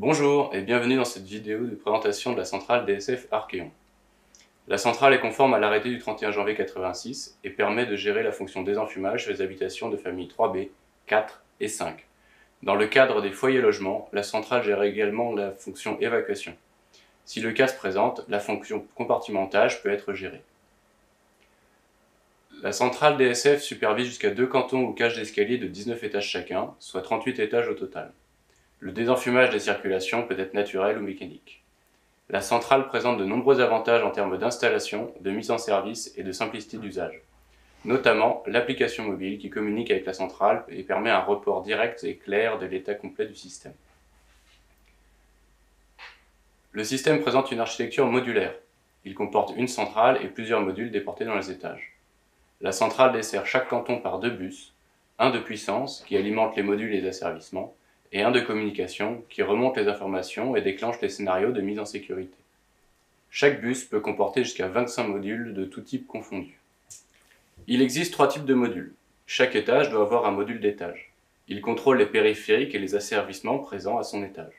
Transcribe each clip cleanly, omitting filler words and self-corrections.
Bonjour et bienvenue dans cette vidéo de présentation de la centrale DSF Archeon. La centrale est conforme à l'arrêté du 31 janvier 86 et permet de gérer la fonction désenfumage sur les habitations de famille 3B, 4 et 5. Dans le cadre des foyers logements, la centrale gère également la fonction évacuation. Si le cas se présente, la fonction compartimentage peut être gérée. La centrale DSF supervise jusqu'à 2 cantons ou cages d'escalier de 19 étages chacun, soit 38 étages au total. Le désenfumage des circulations peut être naturel ou mécanique. La centrale présente de nombreux avantages en termes d'installation, de mise en service et de simplicité d'usage. Notamment l'application mobile qui communique avec la centrale et permet un report direct et clair de l'état complet du système. Le système présente une architecture modulaire. Il comporte une centrale et plusieurs modules déportés dans les étages. La centrale dessert chaque canton par 2 bus, un de puissance qui alimente les modules et les asservissements, et un de communication qui remonte les informations et déclenche les scénarios de mise en sécurité. Chaque bus peut comporter jusqu'à 25 modules de tout type confondus. Il existe 3 types de modules. Chaque étage doit avoir un module d'étage. Il contrôle les périphériques et les asservissements présents à son étage.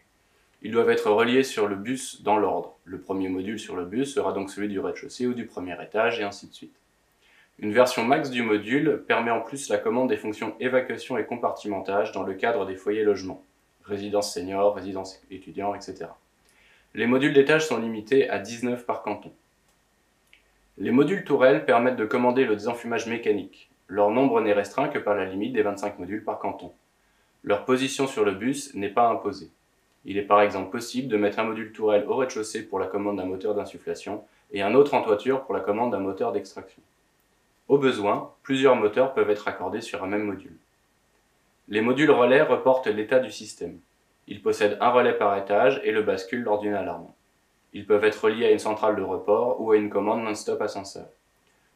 Ils doivent être reliés sur le bus dans l'ordre. Le premier module sur le bus sera donc celui du rez-de-chaussée ou du premier étage, et ainsi de suite. Une version max du module permet en plus la commande des fonctions évacuation et compartimentage dans le cadre des foyers logements, résidence senior, résidence étudiant, etc. Les modules d'étage sont limités à 19 par canton. Les modules tourelles permettent de commander le désenfumage mécanique. Leur nombre n'est restreint que par la limite des 25 modules par canton. Leur position sur le bus n'est pas imposée. Il est par exemple possible de mettre un module tourelle au rez-de-chaussée pour la commande d'un moteur d'insufflation et un autre en toiture pour la commande d'un moteur d'extraction. Au besoin, plusieurs moteurs peuvent être accordés sur un même module. Les modules relais reportent l'état du système. Ils possèdent un relais par étage et le basculent lors d'une alarme. Ils peuvent être reliés à une centrale de report ou à une commande non-stop ascenseur.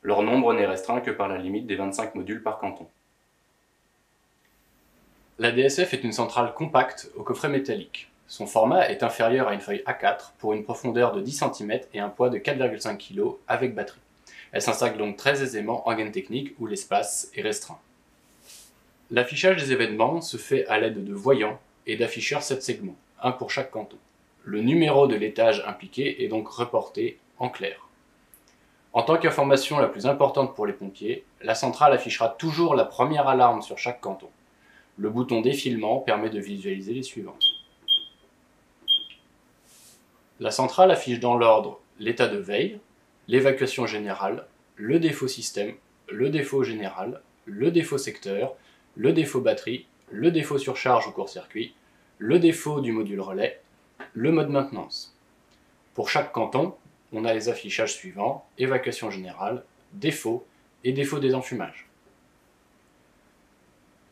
Leur nombre n'est restreint que par la limite des 25 modules par canton. La DSF est une centrale compacte au coffret métallique. Son format est inférieur à une feuille A4 pour une profondeur de 10 cm et un poids de 4,5 kg avec batterie. Elle s'installe donc très aisément en gaine technique où l'espace est restreint. L'affichage des événements se fait à l'aide de voyants et d'afficheurs 7 segments, un pour chaque canton. Le numéro de l'étage impliqué est donc reporté en clair. En tant qu'information la plus importante pour les pompiers, la centrale affichera toujours la première alarme sur chaque canton. Le bouton défilement permet de visualiser les suivantes. La centrale affiche dans l'ordre l'état de veille, l'évacuation générale, le défaut système, le défaut général, le défaut secteur, le défaut batterie, le défaut surcharge ou court-circuit, le défaut du module relais, le mode maintenance. Pour chaque canton, on a les affichages suivants: évacuation générale, défaut et défaut désenfumage.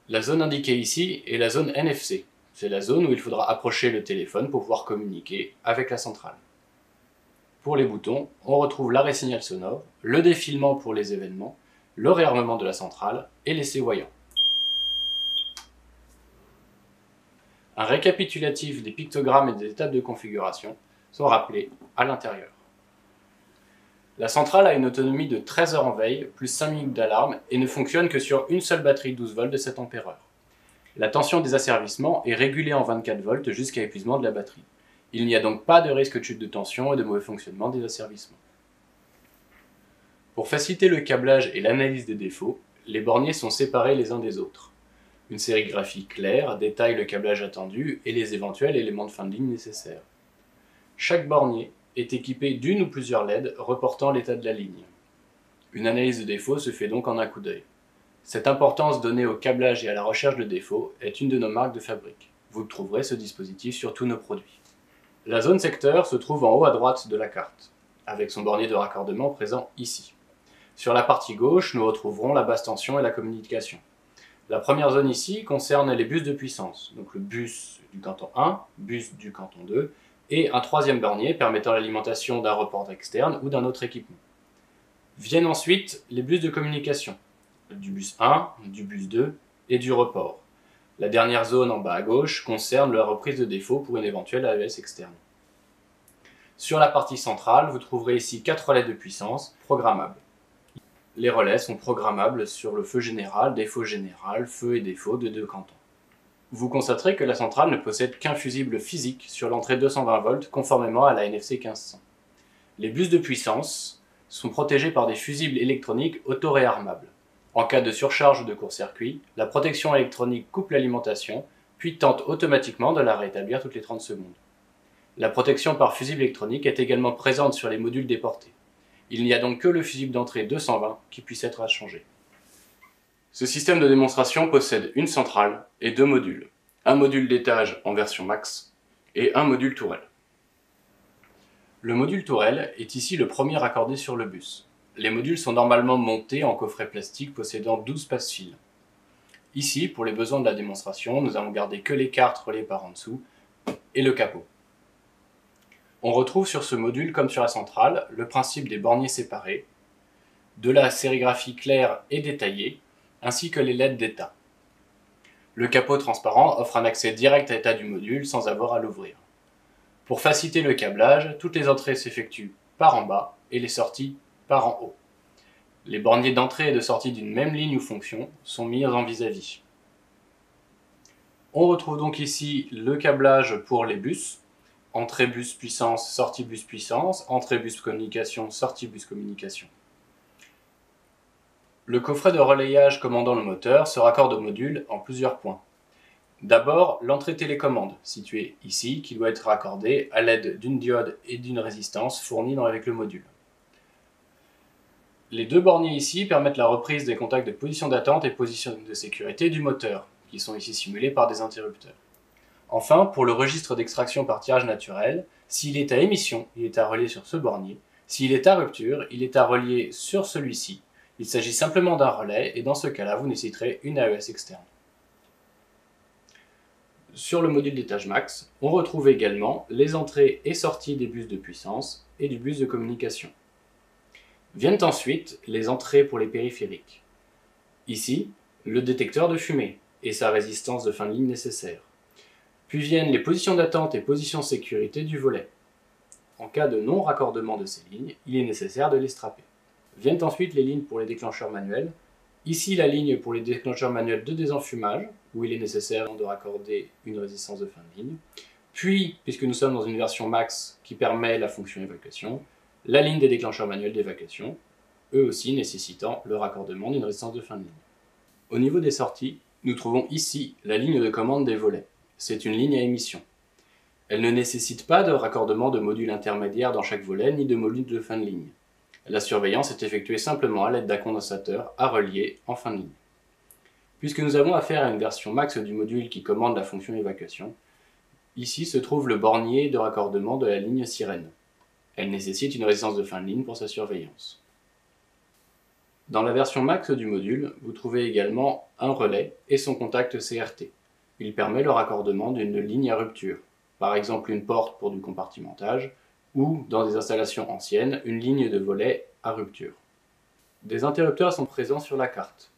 La zone indiquée ici est la zone NFC. C'est la zone où il faudra approcher le téléphone pour pouvoir communiquer avec la centrale. Pour les boutons, on retrouve l'arrêt signal sonore, le défilement pour les événements, le réarmement de la centrale et l'essai voyant. Un récapitulatif des pictogrammes et des étapes de configuration sont rappelés à l'intérieur. La centrale a une autonomie de 13 heures en veille, plus 5 minutes d'alarme, et ne fonctionne que sur une seule batterie 12 volts de 7 ampères. La tension des asservissements est régulée en 24 volts jusqu'à épuisement de la batterie. Il n'y a donc pas de risque de chute de tension et de mauvais fonctionnement des asservissements. Pour faciliter le câblage et l'analyse des défauts, les borniers sont séparés les uns des autres. Une sérigraphie claire détaille le câblage attendu et les éventuels éléments de fin de ligne nécessaires. Chaque bornier est équipé d'une ou plusieurs LED reportant l'état de la ligne. Une analyse de défauts se fait donc en un coup d'œil. Cette importance donnée au câblage et à la recherche de défauts est une de nos marques de fabrique. Vous trouverez ce dispositif sur tous nos produits. La zone secteur se trouve en haut à droite de la carte, avec son bornier de raccordement présent ici. Sur la partie gauche, nous retrouverons la basse tension et la communication. La première zone ici concerne les bus de puissance, donc le bus du canton 1, bus du canton 2, et un troisième bornier permettant l'alimentation d'un report externe ou d'un autre équipement. Viennent ensuite les bus de communication, du bus 1, du bus 2 et du report. La dernière zone en bas à gauche concerne la reprise de défaut pour une éventuelle AES externe. Sur la partie centrale, vous trouverez ici 4 relais de puissance programmables. Les relais sont programmables sur le feu général, défaut général, feu et défaut de 2 cantons. Vous constaterez que la centrale ne possède qu'un fusible physique sur l'entrée 220 volts conformément à la NFC 1500. Les bus de puissance sont protégés par des fusibles électroniques auto-réarmables. En cas de surcharge ou de court-circuit, la protection électronique coupe l'alimentation, puis tente automatiquement de la rétablir toutes les 30 secondes. La protection par fusible électronique est également présente sur les modules déportés. Il n'y a donc que le fusible d'entrée 220 qui puisse être changé. Ce système de démonstration possède une centrale et deux modules. Un module d'étage en version max et un module tourelle. Le module tourelle est ici le premier raccordé sur le bus. Les modules sont normalement montés en coffret plastique possédant 12 passe-fils. Ici, pour les besoins de la démonstration, nous avons gardé que les cartes reliées par en dessous et le capot. On retrouve sur ce module, comme sur la centrale, le principe des borniers séparés, de la sérigraphie claire et détaillée, ainsi que les LED d'état. Le capot transparent offre un accès direct à l'état du module sans avoir à l'ouvrir. Pour faciliter le câblage, toutes les entrées s'effectuent par en bas et les sorties par en haut. Les borniers d'entrée et de sortie d'une même ligne ou fonction sont mis en vis-à-vis. On retrouve donc ici le câblage pour les bus, entrée bus puissance, sortie bus puissance, entrée bus communication, sortie bus communication. Le coffret de relayage commandant le moteur se raccorde au module en plusieurs points. D'abord, l'entrée télécommande, située ici, qui doit être raccordée à l'aide d'une diode et d'une résistance fournies avec le module. Les deux borniers ici permettent la reprise des contacts de position d'attente et position de sécurité du moteur, qui sont ici simulés par des interrupteurs. Enfin, pour le registre d'extraction par tirage naturel, s'il est à émission, il est à relier sur ce bornier. S'il est à rupture, il est à relier sur celui-ci. Il s'agit simplement d'un relais et dans ce cas-là, vous nécessiterez une AES externe. Sur le module d'étage max, on retrouve également les entrées et sorties des bus de puissance et du bus de communication. Viennent ensuite les entrées pour les périphériques. Ici, le détecteur de fumée et sa résistance de fin de ligne nécessaire. Puis viennent les positions d'attente et positions sécurité du volet. En cas de non-raccordement de ces lignes, il est nécessaire de les strapper. Viennent ensuite les lignes pour les déclencheurs manuels. Ici, la ligne pour les déclencheurs manuels de désenfumage, où il est nécessaire de raccorder une résistance de fin de ligne. Puis, puisque nous sommes dans une version max qui permet la fonction évacuation, la ligne des déclencheurs manuels d'évacuation, eux aussi nécessitant le raccordement d'une résistance de fin de ligne. Au niveau des sorties, nous trouvons ici la ligne de commande des volets. C'est une ligne à émission. Elle ne nécessite pas de raccordement de module intermédiaire dans chaque volet, ni de module de fin de ligne. La surveillance est effectuée simplement à l'aide d'un condensateur à relier en fin de ligne. Puisque nous avons affaire à une version max du module qui commande la fonction évacuation, ici se trouve le bornier de raccordement de la ligne sirène. Elle nécessite une résistance de fin de ligne pour sa surveillance. Dans la version max du module, vous trouvez également un relais et son contact CRT. Il permet le raccordement d'une ligne à rupture, par exemple une porte pour du compartimentage, ou, dans des installations anciennes, une ligne de volet à rupture. Des interrupteurs sont présents sur la carte.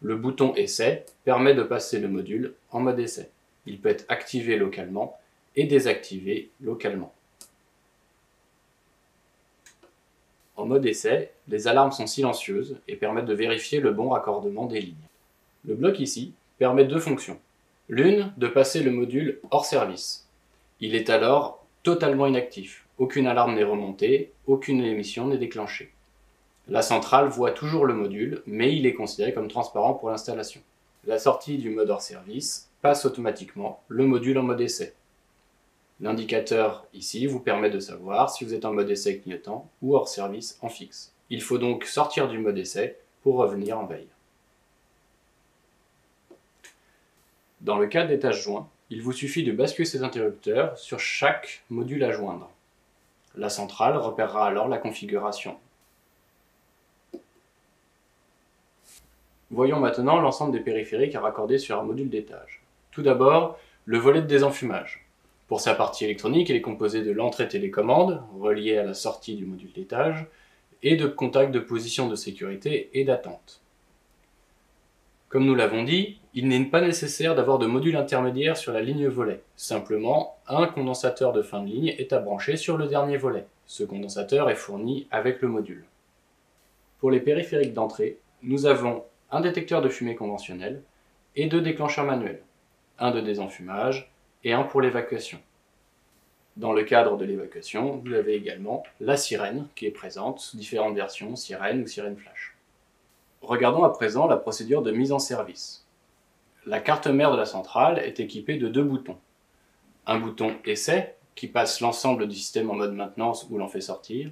Le bouton Essai permet de passer le module en mode essai. Il peut être activé localement et désactivé localement. En mode essai, les alarmes sont silencieuses et permettent de vérifier le bon raccordement des lignes. Le bloc ici permet deux fonctions. L'une, de passer le module hors service. Il est alors totalement inactif. Aucune alarme n'est remontée, aucune émission n'est déclenchée. La centrale voit toujours le module, mais il est considéré comme transparent pour l'installation. La sortie du mode hors service passe automatiquement le module en mode essai. L'indicateur ici vous permet de savoir si vous êtes en mode essai clignotant ou hors service en fixe. Il faut donc sortir du mode essai pour revenir en veille. Dans le cas d'étage joint, il vous suffit de basculer ces interrupteurs sur chaque module à joindre. La centrale repérera alors la configuration. Voyons maintenant l'ensemble des périphériques à raccorder sur un module d'étage. Tout d'abord, le volet de désenfumage. Pour sa partie électronique, il est composé de l'entrée télécommande, reliée à la sortie du module d'étage, et de contacts de position de sécurité et d'attente. Comme nous l'avons dit, il n'est pas nécessaire d'avoir de module intermédiaire sur la ligne volet. Simplement, un condensateur de fin de ligne est à brancher sur le dernier volet. Ce condensateur est fourni avec le module. Pour les périphériques d'entrée, nous avons un détecteur de fumée conventionnel et deux déclencheurs manuels. un de désenfumage et un pour l'évacuation. Dans le cadre de l'évacuation, vous avez également la sirène qui est présente sous différentes versions, sirène ou sirène flash. Regardons à présent la procédure de mise en service. La carte mère de la centrale est équipée de deux boutons. Un bouton essai qui passe l'ensemble du système en mode maintenance ou l'en fait sortir,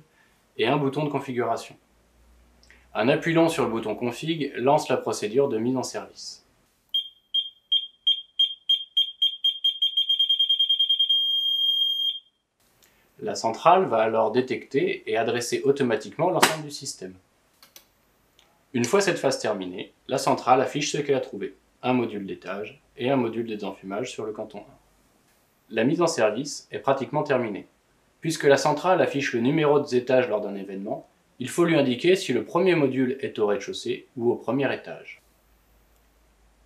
et un bouton de configuration. Un appui long sur le bouton config lance la procédure de mise en service. La centrale va alors détecter et adresser automatiquement l'ensemble du système. Une fois cette phase terminée, la centrale affiche ce qu'elle a trouvé, un module d'étage et un module de désenfumage sur le canton 1. La mise en service est pratiquement terminée. Puisque la centrale affiche le numéro des étages lors d'un événement, il faut lui indiquer si le premier module est au rez-de-chaussée ou au premier étage.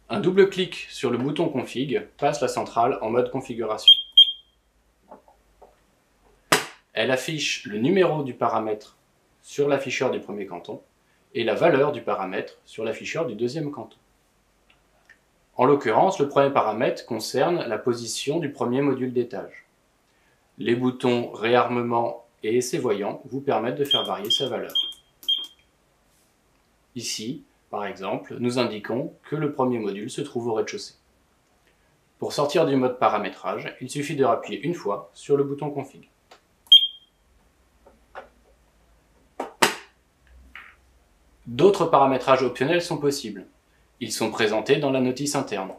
Un double clic sur le bouton config passe la centrale en mode configuration. Elle affiche le numéro du paramètre sur l'afficheur du premier canton et la valeur du paramètre sur l'afficheur du deuxième canton. En l'occurrence, le premier paramètre concerne la position du premier module d'étage. Les boutons réarmement et essai voyant vous permettent de faire varier sa valeur. Ici, par exemple, nous indiquons que le premier module se trouve au rez-de-chaussée. Pour sortir du mode paramétrage, il suffit de appuyer une fois sur le bouton config. D'autres paramétrages optionnels sont possibles. Ils sont présentés dans la notice interne.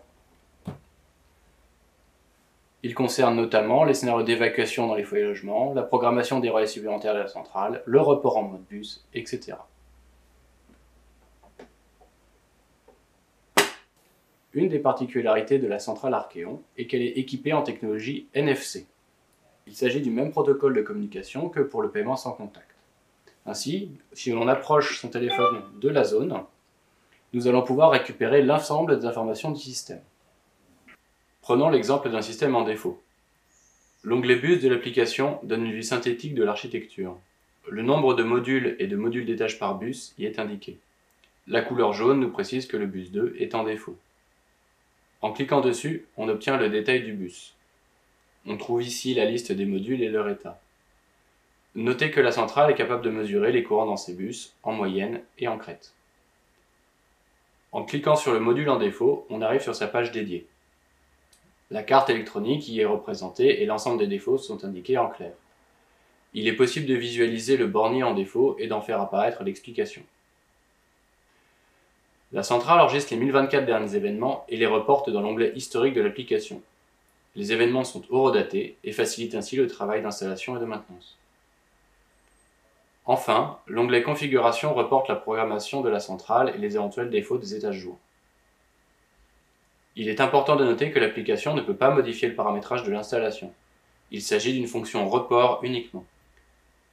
Ils concernent notamment les scénarios d'évacuation dans les foyers logements, la programmation des relais supplémentaires de la centrale, le report en mode bus, etc. Une des particularités de la centrale Archeon est qu'elle est équipée en technologie NFC. Il s'agit du même protocole de communication que pour le paiement sans contact. Ainsi, si l'on approche son téléphone de la zone, nous allons pouvoir récupérer l'ensemble des informations du système. Prenons l'exemple d'un système en défaut. L'onglet bus de l'application donne une vue synthétique de l'architecture. Le nombre de modules et de modules d'étage par bus y est indiqué. La couleur jaune nous précise que le bus 2 est en défaut. En cliquant dessus, on obtient le détail du bus. On trouve ici la liste des modules et leur état. Notez que la centrale est capable de mesurer les courants dans ces bus, en moyenne et en crête. En cliquant sur le module en défaut, on arrive sur sa page dédiée. La carte électronique y est représentée et l'ensemble des défauts sont indiqués en clair. Il est possible de visualiser le bornier en défaut et d'en faire apparaître l'explication. La centrale enregistre les 1024 derniers événements et les reporte dans l'onglet historique de l'application. Les événements sont horodatés et facilitent ainsi le travail d'installation et de maintenance. Enfin, l'onglet configuration reporte la programmation de la centrale et les éventuels défauts des étages jour. Il est important de noter que l'application ne peut pas modifier le paramétrage de l'installation. Il s'agit d'une fonction report uniquement.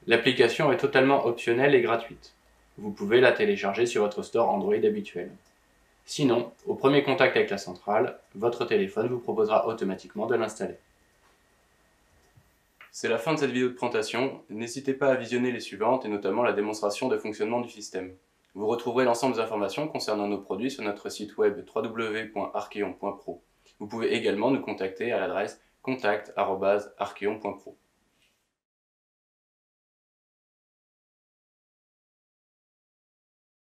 L'application est totalement optionnelle et gratuite. Vous pouvez la télécharger sur votre store Android habituel. Sinon, au premier contact avec la centrale, votre téléphone vous proposera automatiquement de l'installer. C'est la fin de cette vidéo de présentation. N'hésitez pas à visionner les suivantes et notamment la démonstration de fonctionnement du système. Vous retrouverez l'ensemble des informations concernant nos produits sur notre site web www.archeon.pro. Vous pouvez également nous contacter à l'adresse contact@archeon.pro.